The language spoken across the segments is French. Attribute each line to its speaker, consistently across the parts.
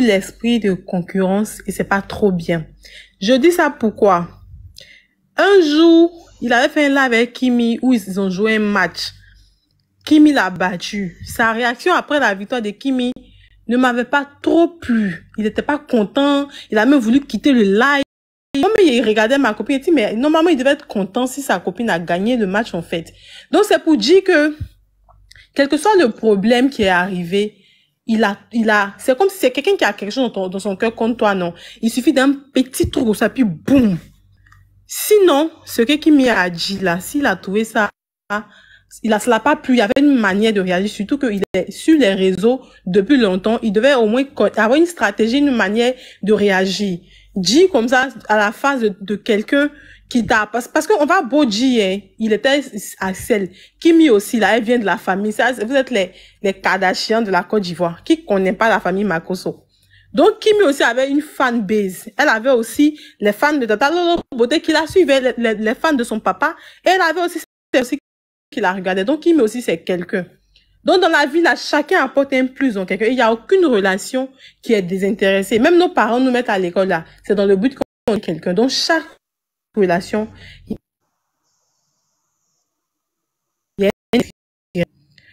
Speaker 1: l'esprit de concurrence et c'est pas trop bien. Je dis ça pourquoi? Un jour, il avait fait un live avec Kimi où ils ont joué un match. Kimi l'a battu. Sa réaction après la victoire de Kimi ne m'avait pas trop plu. Il n'était pas content. Il a même voulu quitter le live. Moi, il regardait ma copine et dit, mais normalement, il devait être content si sa copine a gagné le match, en fait. Donc, c'est pour dire que, quel que soit le problème qui est arrivé, c'est comme si c'est quelqu'un qui a quelque chose dans son cœur contre toi, non. Il suffit d'un petit trou, ça, puis boum. Sinon, ce que Kimi a dit là, s'il a trouvé ça, ça l'a pas plu. Il y avait une manière de réagir, surtout qu'il est sur les réseaux depuis longtemps. Il devait au moins avoir une stratégie, une manière de réagir. Dit comme ça à la face de quelqu'un qui t'a... Parce qu'on va beau dire, hein, il était à Celle. Kimi aussi, là, elle vient de la famille. Ça, vous êtes les Kardashians de la Côte d'Ivoire. Qui connaît pas la famille Makosso? Donc, Kimi aussi avait une fanbase. Elle avait aussi les fans de Tata Lolo Beauté qui la suivaient, les fans de son papa. Et elle avait aussi qui la regardait. Donc, Kimi aussi, c'est quelqu'un. Donc, dans la vie, là, chacun apporte un plus dans quelqu'un. Il n'y a aucune relation qui est désintéressée. Même nos parents nous mettent à l'école, là. C'est dans le but qu'on est quelqu'un. Donc, chaque relation, il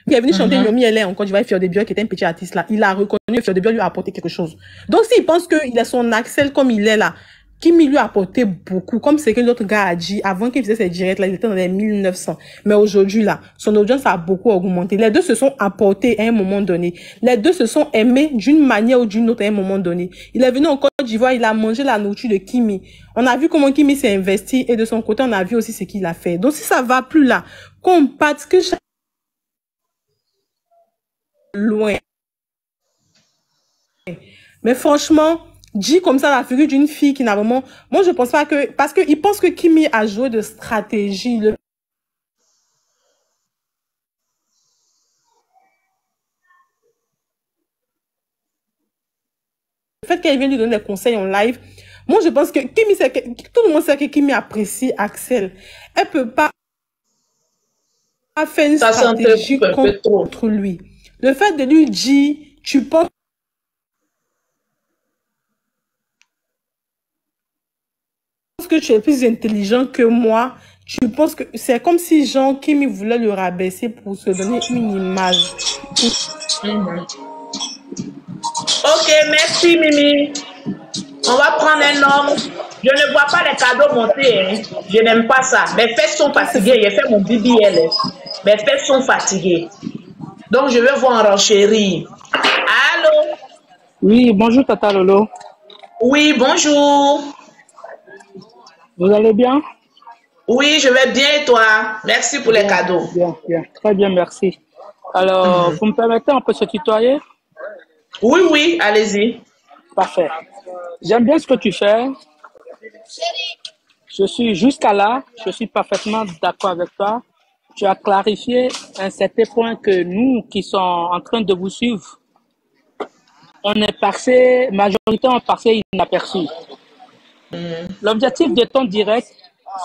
Speaker 1: est venu chanter Yomi Elé en Côte d'Ivoire, Fior de Biol, qui était un petit artiste là. Il a reconnu que Fior de Biol lui a apporté quelque chose. Donc, s'il pense qu'il est son Axel comme il est là, Kimi lui a apporté beaucoup, comme c'est que l'autre gars a dit, avant qu'il faisait ses directs là, il était dans les 1900. Mais aujourd'hui là, son audience a beaucoup augmenté. Les deux se sont apportés à un moment donné. Les deux se sont aimés d'une manière ou d'une autre à un moment donné. Il est venu en Côte d'Ivoire, il a mangé la nourriture de Kimi. On a vu comment Kimi s'est investi et de son côté, on a vu aussi ce qu'il a fait. Donc, si ça va plus là, qu'on parte que loin. Mais franchement, dit comme ça la figure d'une fille qui n'a vraiment... Moi, je pense pas que... Parce qu'il pense que Kimi a joué de stratégie. Le fait qu'elle vienne lui donner des conseils en live, moi, je pense que Kimi, tout le monde sait que Kimi apprécie Axel. Elle peut pas faire une stratégie contre lui. Le fait de lui dire, tu penses que tu es plus intelligent que moi, tu penses que c'est comme si Jean Kimi voulait le rabaisser pour se donner une image.
Speaker 2: Ok, merci Mimi. On va prendre un homme. Je ne vois pas les cadeaux monter. Hein. Je n'aime pas ça. Mes fesses sont fatiguées. J'ai fait mon BBL. Mes fesses sont fatiguées. Donc je vais vous en renchérir. Allô?
Speaker 3: Oui, bonjour Tata Lolo.
Speaker 2: Oui, bonjour.
Speaker 3: Vous allez bien?
Speaker 2: Oui, je vais bien et toi? Merci pour les cadeaux.
Speaker 3: Bien, bien. Très bien, merci. Alors, vous me permettez, on peut se tutoyer?
Speaker 2: Oui, oui, allez-y.
Speaker 3: Parfait. J'aime bien ce que tu fais. Je suis jusqu'à là, je suis parfaitement d'accord avec toi. Tu as clarifié un certain point que nous qui sommes en train de vous suivre, on est passé, majoritairement passé inaperçu. L'objectif de ton direct,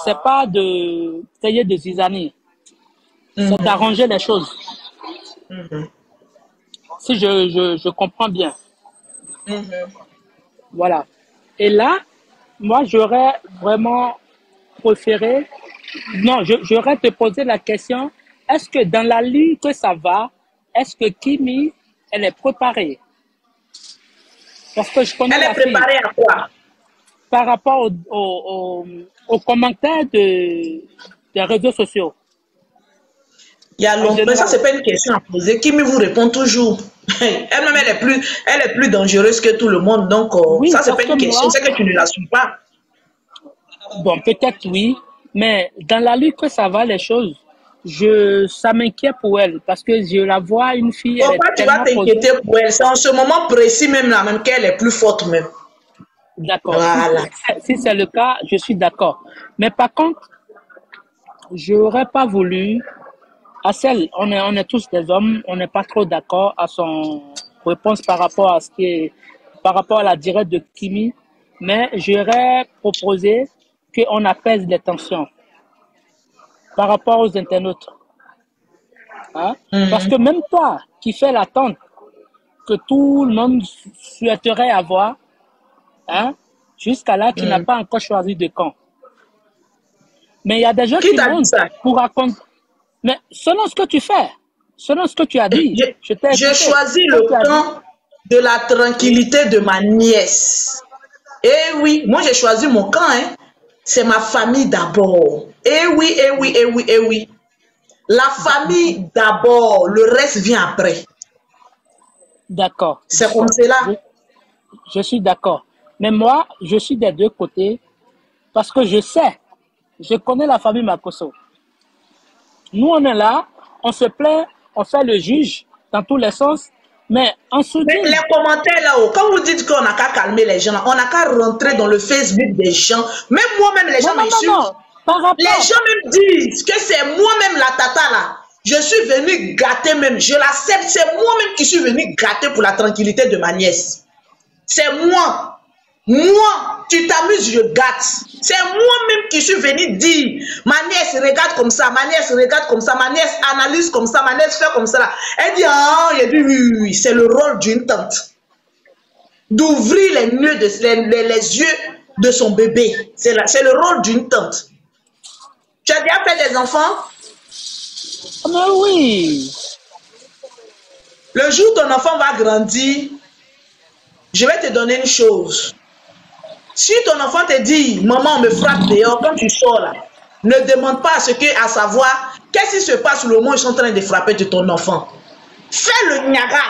Speaker 3: c'est pas de payer des zizanies, c'est d'arranger les choses. Si je comprends bien. Voilà. Et là, moi, j'aurais vraiment préféré... Non, j'aurais te posé la question, est-ce que dans la ligne que ça va, est-ce que Kimi, elle est préparée? Parce que je connais
Speaker 2: elle est préparée à quoi?
Speaker 3: Par rapport aux commentaires des réseaux sociaux.
Speaker 2: Il y a longtemps, mais ça, c'est pas une question à poser. Kimi vous répond toujours. Elle-même, elle est plus dangereuse que tout le monde. Donc, oui, ça, c'est pas une question. C'est que tu ne la suis pas.
Speaker 3: Bon, peut-être oui. Mais dans la lutte que ça va, les choses, ça m'inquiète pour elle. Parce que je la vois, une fille...
Speaker 2: Pourquoi tu vas t'inquiéter pour elle? C'est en ce moment précis même, là, même qu'elle est plus forte même.
Speaker 3: D'accord. Voilà. Si c'est le cas, je suis d'accord. Mais par contre, je n'aurais pas voulu... Axel, on est tous des hommes, on n'est pas trop d'accord à son réponse par rapport à par rapport à la directe de Kimi, mais j'aurais proposé qu'on apaise les tensions par rapport aux internautes. Hein? Parce que même toi, qui fais l'attente, que tout le monde souhaiterait avoir, hein, jusqu'à là, tu n'as pas encore choisi de camp. Mais il y a des gens qui montent pour raconter. Mais selon ce que tu fais, selon ce que tu as dit,
Speaker 2: j'ai choisi le camp de la tranquillité de ma nièce. Eh oui, moi j'ai choisi mon camp, hein. C'est ma famille d'abord. Eh oui, eh oui, eh oui, eh oui. La famille d'abord, le reste vient après.
Speaker 3: D'accord.
Speaker 2: C'est comme cela.
Speaker 3: Je suis d'accord. Mais moi, je suis des deux côtés parce que je connais la famille Makosso. Nous, on est là, on se plaint, on fait le juge dans tous les sens, mais en soutien.
Speaker 2: Mais les commentaires là-haut, quand vous dites qu'on n'a qu'à calmer les gens, on n'a qu'à rentrer dans le Facebook des gens. Même moi-même, les gens m'insultent. Les gens me disent que c'est moi-même la tata là. Je suis venue gâter même, je l'accepte, c'est moi-même qui suis venue gâter pour la tranquillité de ma nièce. C'est moi. Moi, tu t'amuses, je gâte. C'est moi-même qui suis venue dire, ma nièce regarde comme ça, ma nièce regarde comme ça, ma nièce analyse comme ça, ma nièce fait comme ça. Là. Elle dit, ah, il dit oui, oui, oui. C'est le rôle d'une tante. D'ouvrir les yeux de son bébé. C'est le rôle d'une tante. Tu as déjà fait des enfants?
Speaker 3: Mais oui.
Speaker 2: Le jour où ton enfant va grandir, je vais te donner une chose. Si ton enfant te dit, maman, on me frappe dehors, quand tu sors là, ne demande pas à savoir qu'est-ce qui se passe le moment où ils sont en train de frapper de ton enfant. Fais le niaga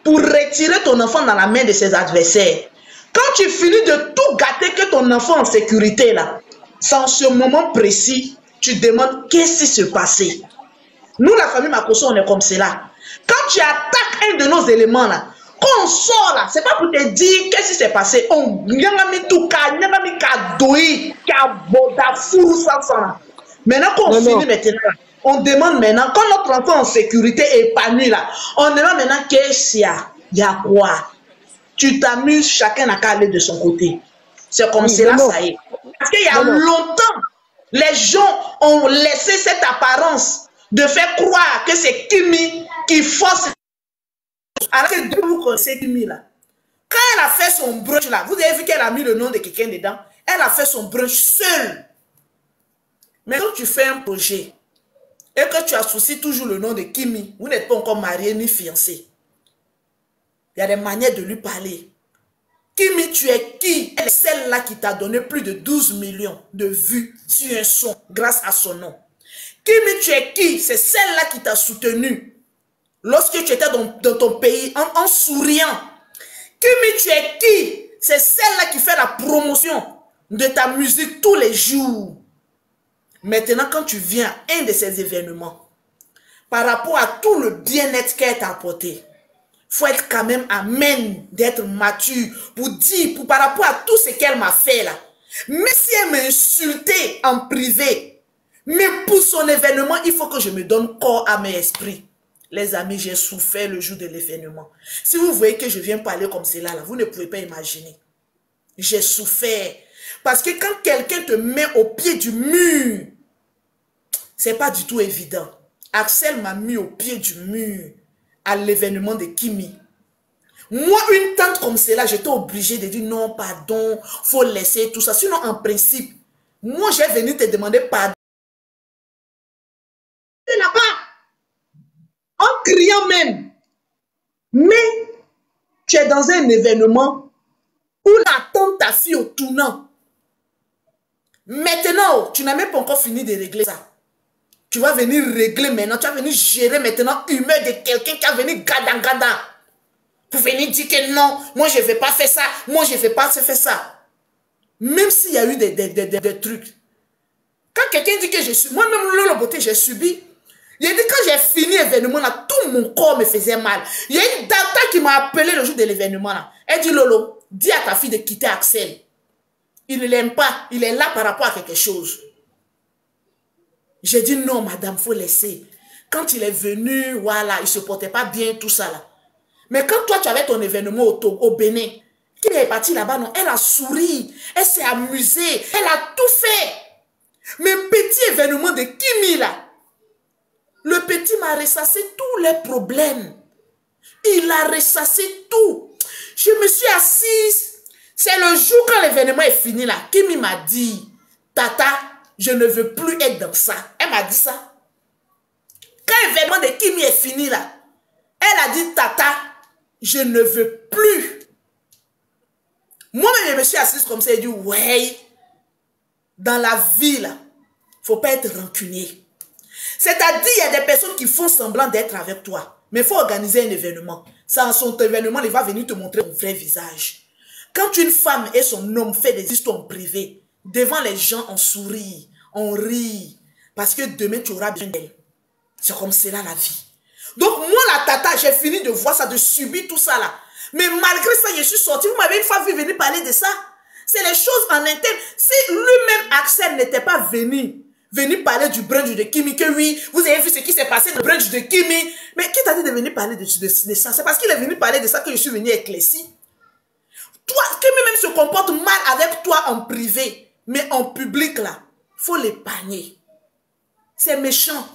Speaker 2: pour retirer ton enfant dans la main de ses adversaires. Quand tu finis de tout gâter que ton enfant en sécurité là, c'est en ce moment précis, tu demandes qu'est-ce qui se passait. Nous, la famille Makosso, on est comme cela. Quand tu attaques un de nos éléments là, quand on sort là, c'est pas pour te dire qu'est-ce qui s'est passé. On maintenant quand on finit maintenant, on demande maintenant, quand notre enfant en sécurité est épanoui là, on demande maintenant qu'est-ce qu'il y a. Il y a quoi? Tu t'amuses, chacun n'a qu'à aller de son côté. C'est comme cela, ça y est. Parce qu'il y a longtemps, les gens ont laissé cette apparence de faire croire que c'est Kimi qui force. Alors que vous connaissez Kimi là. Quand elle a fait son brunch là, vous avez vu qu'elle a mis le nom de quelqu'un dedans. Elle a fait son brunch seule. Mais quand tu fais un projet et que tu associes toujours le nom de Kimi, vous n'êtes pas encore marié ni fiancé. Il y a des manières de lui parler. Kimi, tu es qui? Elle est celle-là qui t'a donné plus de 12 millions de vues sur un son grâce à son nom. Kimi, tu es qui? C'est celle-là qui t'a soutenu lorsque tu étais dans ton pays en souriant. Kimi, tu es qui? C'est celle-là qui fait la promotion de ta musique tous les jours. Maintenant, quand tu viens à un de ces événements, par rapport à tout le bien-être qu'elle t'a apporté, il faut être quand même amène d'être mature pour dire, par rapport à tout ce qu'elle m'a fait là. Mais si elle m'a insulté en privé, mais pour son événement, il faut que je me donne corps à mes esprits. Les amis, j'ai souffert le jour de l'événement. Si vous voyez que je viens parler comme cela, là, vous ne pouvez pas imaginer. J'ai souffert. Parce que quand quelqu'un te met au pied du mur, c'est pas du tout évident. Axel m'a mis au pied du mur à l'événement de Kimi. Moi, une tante comme cela, j'étais obligée de dire non, pardon, faut laisser tout ça. Sinon, en principe, moi, j'ai venu te demander pardon. Là-bas, en criant même. Mais, tu es dans un événement où la tante t'a fille au tournant. Maintenant, tu n'as même pas encore fini de régler ça. Tu vas venir régler maintenant, tu vas venir gérer maintenant l'humeur de quelqu'un qui a venu gada. Pour venir dire que non, moi je ne vais pas faire ça, moi je ne vais pas faire ça. Même s'il y a eu des trucs. Quand quelqu'un dit que je suis, moi-même, Lolo Beauté, j'ai subi. Il a dit quand j'ai fini l'événement là, tout mon corps me faisait mal. Il y a une data qui m'a appelé le jour de l'événement là. Elle dit Lolo, dis à ta fille de quitter Axel. Il ne l'aime pas, il est là par rapport à quelque chose. J'ai dit non, madame, il faut laisser. Quand il est venu, voilà, il ne se portait pas bien, tout ça là. Mais quand toi, tu avais ton événement au Bénin, qui est parti là-bas, non, elle a souri, elle s'est amusée, elle a tout fait. Mais petit événement de Kimi là, le petit m'a ressassé tous les problèmes.
Speaker 4: Il a ressassé tout. Je me suis assise. C'est le jour quand l'événement est fini là. Kimi m'a dit, Tata, je ne veux plus être dans ça. Elle m'a dit ça. Quand l'événement de Kimi est fini là, elle a dit, Tata, je ne veux plus. Moi-même, je me suis assise comme ça et dit, ouais, dans la vie là, faut pas être rancunier. C'est-à-dire, il y a des personnes qui font semblant d'être avec toi. Mais il faut organiser un événement. Sans son événement, il va venir te montrer ton vrai visage. Quand une femme et son homme font des histoires privées, devant les gens, on sourit, on rit. Parce que demain, tu auras besoin d'elle. C'est comme cela la vie. Donc, moi, la tata, j'ai fini de voir ça, de subir tout ça là. Mais malgré ça, je suis sortie. Vous m'avez une fois vu venir parler de ça. C'est les choses en interne. Si lui-même, Axel, n'était pas venu parler du brunch de Kimi, que oui, vous avez vu ce qui s'est passé dans le brunch de Kimi. Mais qui t'a dit de venir parler de ça? C'est parce qu'il est venu parler de ça que je suis venu éclaircir. Toi, Kimi même se comporte mal avec toi en privé. Mais en public, là, il faut l'épargner. C'est méchant.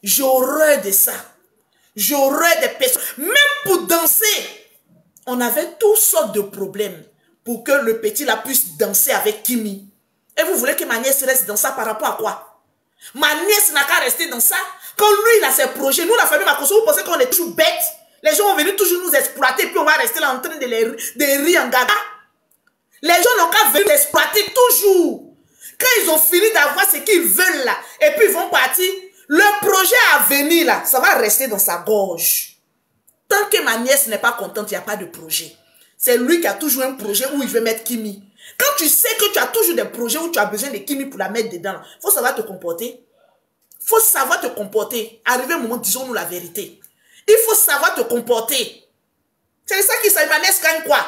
Speaker 4: J'ai horreur de ça. J'ai horreur des personnes. Même pour danser, on avait toutes sortes de problèmes pour que le petit là puisse danser avec Kimi. Et vous voulez que ma nièce reste dans ça par rapport à quoi? Ma nièce n'a qu'à rester dans ça. Quand lui, il a ses projets, nous, la famille Makosso, vous pensez qu'on est toujours bêtes? Les gens vont venir toujours nous exploiter, puis on va rester là en train de rire en gaga. Les gens n'ont qu'à venir exploiter toujours. Quand ils ont fini d'avoir ce qu'ils veulent là, et puis ils vont partir, le projet à venir là, ça va rester dans sa gorge. Tant que ma nièce n'est pas contente, il n'y a pas de projet. C'est lui qui a toujours un projet où il veut mettre Kimi. Quand tu sais que tu as toujours des projets où tu as besoin de Kimi pour la mettre dedans, il faut savoir te comporter. Il faut savoir te comporter. Arrivé un moment, disons-nous la vérité. Il faut savoir te comporter. C'est ça qui s'appelle Manès gagne quoi?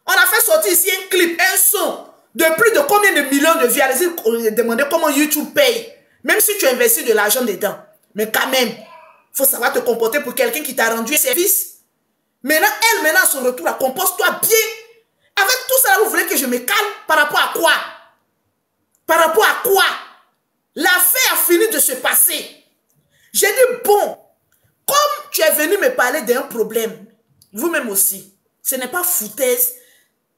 Speaker 4: On a fait sortir ici un clip, un son de plus de combien de millions de vues. Allez-y demander comment YouTube paye. Même si tu investis de l'argent dedans. Mais quand même, il faut savoir te comporter pour quelqu'un qui t'a rendu un service. Maintenant, elle, à son retour, compose-toi bien. Avec tout ça, vous voulez que je me calme par rapport à quoi? Par rapport à quoi? L'affaire a fini de se passer. J'ai dit, bon, comme tu es venu me parler d'un problème, vous-même aussi, ce n'est pas foutaise.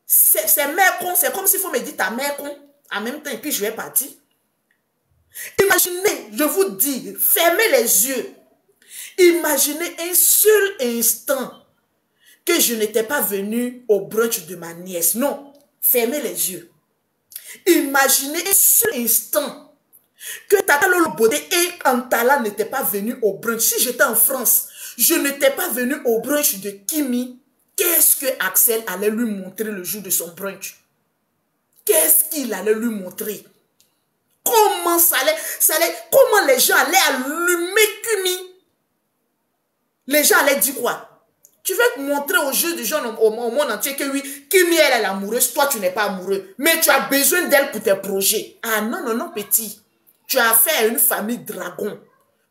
Speaker 4: C'est mère con, c'est comme s'il faut me dire ta mère con, en même temps, et puis je vais partir. Imaginez, je vous dis, fermez les yeux. Imaginez un seul instant que je n'étais pas venu au brunch de ma nièce. Non, fermez les yeux. Imaginez un seul instant que Tata Lolo Bodé et Antala n'étaient pas venus au brunch. Si j'étais en France, je n'étais pas venu au brunch de Kimi. Qu'est-ce que Axel allait lui montrer le jour de son brunch? Qu'est-ce qu'il allait lui montrer? Comment comment les gens allaient allumer Kimi? Les gens allaient dire quoi? Tu veux te montrer aux yeux des gens au monde entier que oui, Kimi, elle est amoureuse, toi, tu n'es pas amoureux. Mais tu as besoin d'elle pour tes projets. Ah non, non, non, petit. Tu as affaire à une famille dragon.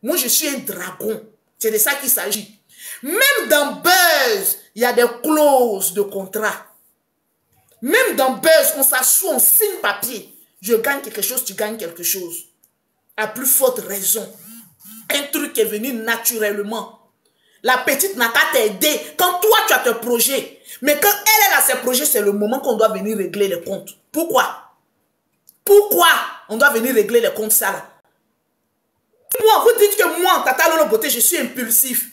Speaker 4: Moi, je suis un dragon. C'est de ça qu'il s'agit. Même dans Buzz, il y a des clauses de contrat. Même dans Buzz, on s'assoit, on signe papier. Je gagne quelque chose, tu gagnes quelque chose. À plus forte raison. Un truc est venu naturellement. La petite n'a qu'à t'aider quand toi tu as tes projets. Mais quand elle a ses projets, c'est le moment qu'on doit venir régler les comptes. Pourquoi? Pourquoi on doit venir régler les comptes ça là? Moi, vous dites que moi, Tata Lolo Beauté, je suis impulsif.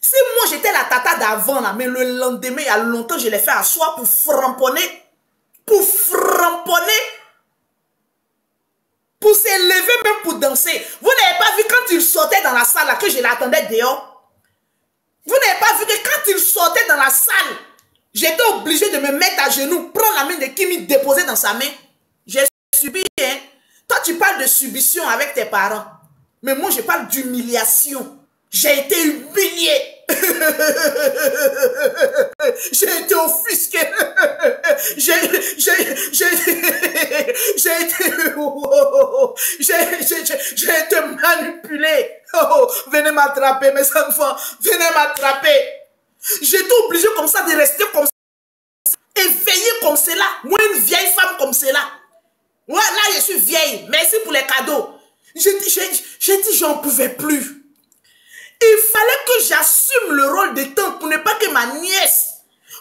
Speaker 4: Si moi j'étais la tata d'avant là, mais le lendemain, il y a longtemps, je l'ai fait asseoir pour framponner. Pour framponner. Pour s'élever, même pour danser. Vous n'avez pas vu quand il sortait dans la salle là, que je l'attendais dehors? Vous n'avez pas vu que quand il sortait dans la salle, j'étais obligé de me mettre à genoux, prendre la main de Kimi, déposer dans sa main. J'ai subi, hein. Toi, tu parles de submission avec tes parents. Mais moi, je parle d'humiliation. J'ai été humilié. J'ai été offusqué. J'ai été manipulé. Oh, venez m'attraper, mes enfants. Venez m'attraper. J'étais obligé comme ça de rester comme ça. Éveillé comme cela. Moi, une vieille femme comme cela. Ouais, là, je suis vieille. Merci pour les cadeaux. J'ai dit, j'en pouvais plus. Il fallait que j'assume le rôle de tante pour ne pas que ma nièce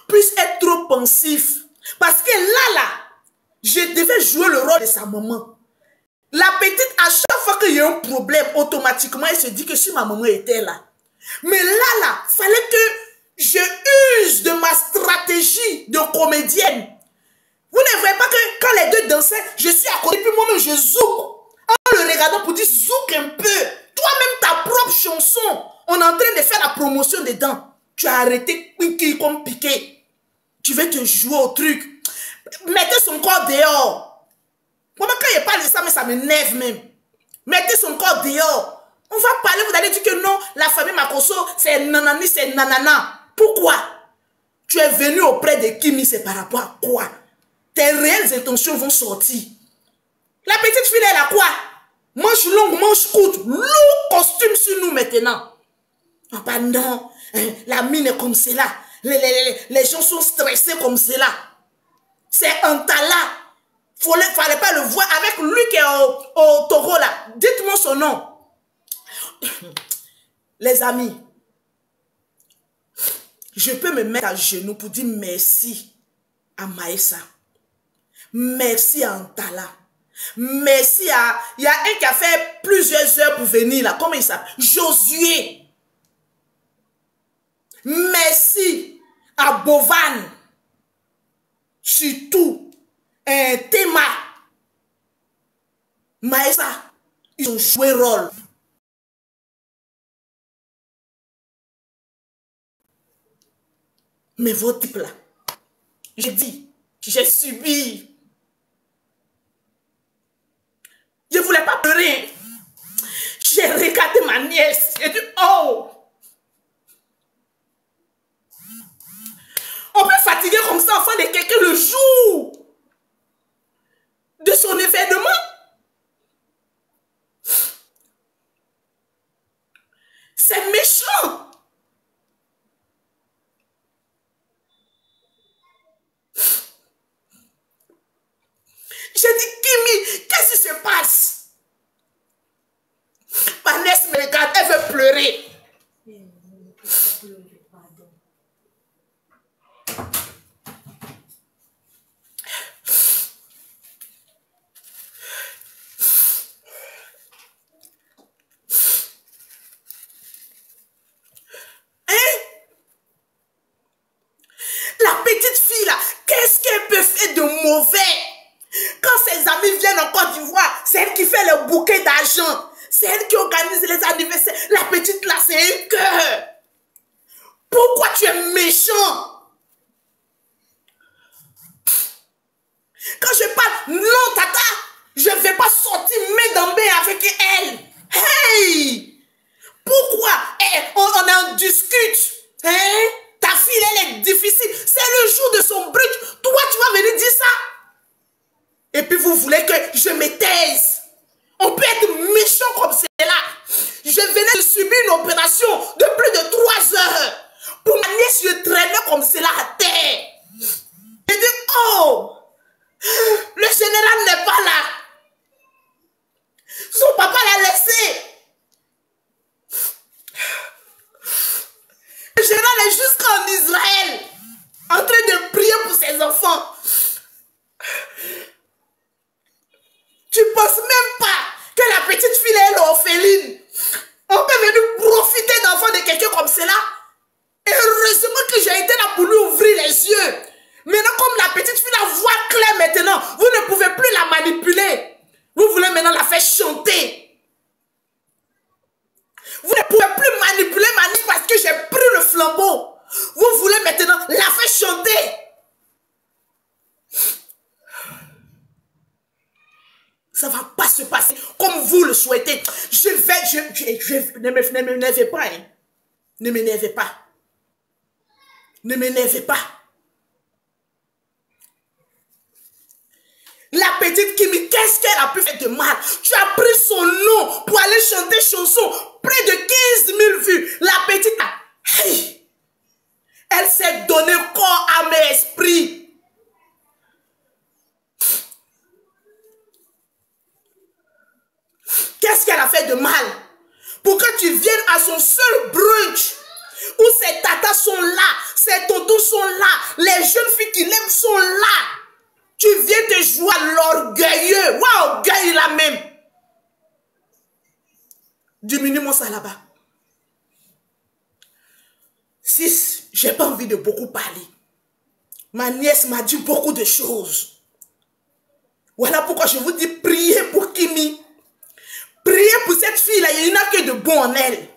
Speaker 4: puisse être trop pensive. Parce que là, je devais jouer le rôle de sa maman. La petite, à chaque fois qu'il y a un problème, automatiquement, elle se dit que si ma maman était là. Mais là, fallait que je use de ma stratégie de comédienne. Vous ne voyez pas que quand les deux dansaient, je suis à côté, puis moi-même je zouk. En le regardant pour dire zouk un peu. Toi-même, ta propre chanson, on est en train de faire la promotion dedans. Tu as arrêté comme piqué. Tu veux te jouer au truc. Mettez son corps dehors. Moi, quand il parle de ça, mais ça m'énerve même. Mettez son corps dehors. On va parler, vous allez dire que non, la famille Makosso, c'est nanani, c'est nanana. Pourquoi? Tu es venu auprès de Kimi, c'est par rapport à quoi? Tes réelles intentions vont sortir. La petite fille, elle a quoi? Manche longue, manche courte, lourd costume sur nous maintenant. Ah bah non, la mine est comme cela. Les gens sont stressés comme cela. C'est un talent. Fallait pas le voir avec lui qui est au taureau là. Dites-moi son nom. Les amis, je peux me mettre à genoux pour dire merci à Maïssa. Merci à Antala. Merci à... Il y a un qui a fait plusieurs heures pour venir là. Comment il s'appelle? Josué. Merci à Bovan. Surtout, Théma. Maïssa. Ils ont joué rôle. Mais vos types là, j'ai dit, j'ai subi. Je ne voulais pas pleurer. J'ai regardé ma nièce. J'ai dit, oh! On peut fatiguer comme ça, enfant de quelqu'un le jour de son événement. C'est méchant. J'ai dit, Kimi, qu'est-ce qui se passe? Ma nièce me regarde, elle veut pleurer. La petite fille là, qu'est-ce qu'elle peut faire de mauvais? Quand ses amis viennent en Côte d'Ivoire, c'est elle qui fait le bouquet d'argent. C'est elle qui organise les anniversaires. La petite là, c'est un cœur. Pourquoi tu es méchant? Quand je parle, non tata, je ne vais pas sortir main dans main avec elle. Hey! Pourquoi? On en discute. Hein? Ta fille, elle est difficile. C'est le jour de son brut. Toi, tu vas venir dire ça? Et puis vous voulez que je me taise. On peut être méchant comme cela. Je venais de subir une opération de plus de 3 heures. Pour ma nièce, je traînais comme cela à terre. J'ai dit, oh, le général n'est pas là. Son papa l'a laissé. Le général est jusqu'en Israël, en train de prier pour ses enfants. Tu ne penses même pas que la petite fille est orpheline. On peut venir profiter d'enfants de quelqu'un comme cela. Et heureusement que j'ai été là pour lui ouvrir les yeux. Maintenant, comme la petite fille la voit claire maintenant, vous ne pouvez plus la manipuler. Vous voulez maintenant la faire chanter. Vous ne pouvez plus manipuler ma nièce parce que j'ai pris le flambeau. Vous voulez maintenant la faire chanter. Ça ne va pas se passer comme vous le souhaitez. Ne m'énervez pas. Hein. Ne m'énervez pas. Ne m'énervez pas. La petite Kimi, qu'est-ce qu'elle a pu faire de mal? Tu as pris son nom pour aller chanter chanson. Près de 15 000 vues. La petite, hey, elle s'est donné corps, âme et esprit. Qu'est-ce qu'elle a fait de mal? Pour que tu viennes à son seul tontons sont là. Les jeunes filles qui l'aiment sont là. Tu viens te jouer à l'orgueilleux. Ouais, orgueil là même. Diminue-moi ça là-bas. 6, j'ai pas envie de beaucoup parler. Ma nièce m'a dit beaucoup de choses. Voilà pourquoi je vous dis, priez pour Kimi. Priez pour cette fille-là, il n'y a que de bon en elle.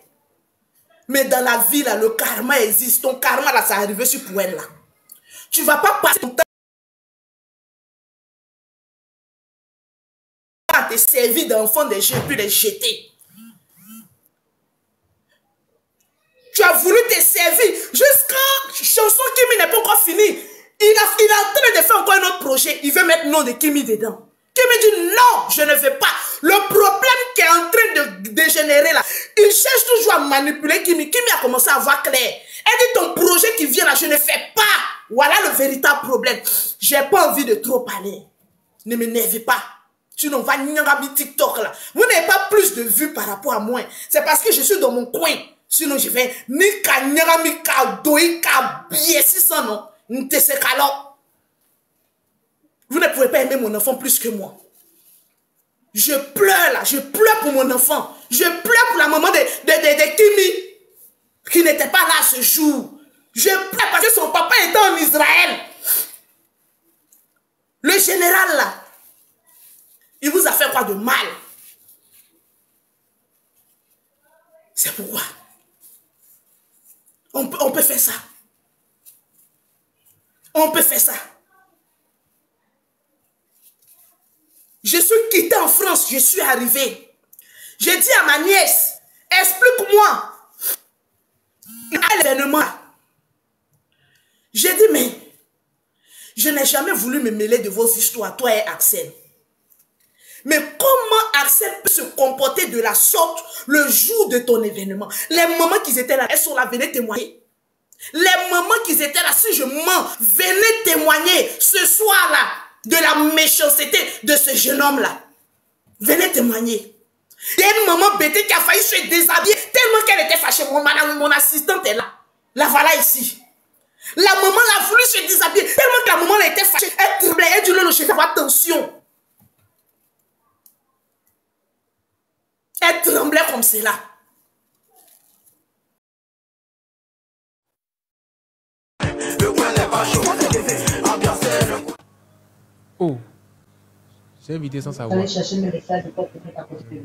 Speaker 4: Mais dans la vie, là, le karma existe. Ton karma, là, ça arrive sur Pouelle, là. Tu ne vas pas passer ton temps à te servir d'enfants des jeux puis les jeter. Tu as voulu te servir jusqu'à chanson Kimi n'est pas encore finie. Il est en train de faire encore un autre projet. Il veut mettre le nom de Kimi dedans. Kimi dit non, je ne veux pas. Le problème qui est en train de dégénérer là, il cherche toujours à manipuler Kimi. Kimi a commencé à voir clair. Elle dit ton projet qui vient là, je ne fais pas. Voilà le véritable problème. J'ai pas envie de trop parler. Ne m'énervez pas. Sinon, on va nyangami TikTok là. Vous n'avez pas plus de vues par rapport à moi. C'est parce que je suis dans mon coin. Sinon, je vais ni ka nyangami ka doi ka biesi sans non. Vous ne pouvez pas aimer mon enfant plus que moi. Je pleure là, je pleure pour mon enfant. Je pleure pour la maman de Kimi qui n'était pas là ce jour. Je pleure parce que son papa était en Israël. Le général là, il vous a fait quoi de mal? C'est pourquoi on peut faire ça. On peut faire ça. Je suis quitté en France, je suis arrivé. J'ai dit à ma nièce, explique-moi l'événement. J'ai dit, mais je n'ai jamais voulu me mêler de vos histoires, toi et Axel. Mais comment Axel peut se comporter de la sorte le jour de ton événement? Les mamans qui étaient là, elles sont là, venaient témoigner. Les mamans qui étaient là, si je mens, venez témoigner ce soir-là de la méchanceté de ce jeune homme-là. Venez témoigner. Il y a une maman bêtée qui a failli se déshabiller tellement qu'elle était fâchée. Mon assistante est là. La voilà ici. La maman a voulu se déshabiller tellement que la maman elle était fâchée. Elle tremblait, elle dit le je vais avoir attention. Elle tremblait comme cela.
Speaker 5: Oh, j'ai invité sans savoir.
Speaker 6: Allez chercher mes messages de quoi peut-être à côté.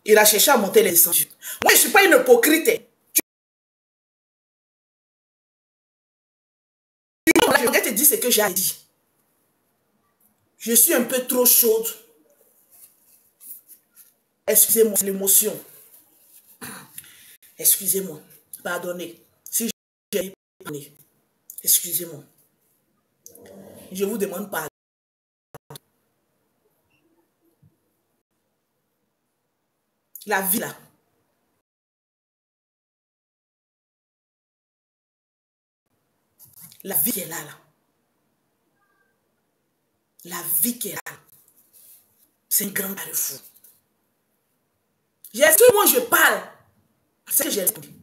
Speaker 4: Il a cherché à monter les sens. Moi, je ne suis pas une hypocrite. Je vais te dire ce que j'ai dit. Je suis un peu trop chaude. Excusez-moi, l'émotion. Excusez-moi. Pardonnez. Si j'ai parlé. Excusez-moi. Je vous demande pardon. La vie là. La vie qui est là. La vie qui est là. C'est un grand carrefour. Est-ce que moi je parle? C'est que j'ai dit.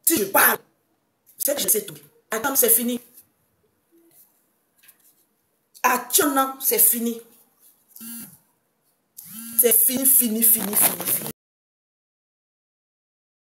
Speaker 4: Si je parle, c'est que je sais tout. Attends, c'est fini. Attends, c'est fini. C'est fini, fini, fini, fini, fini.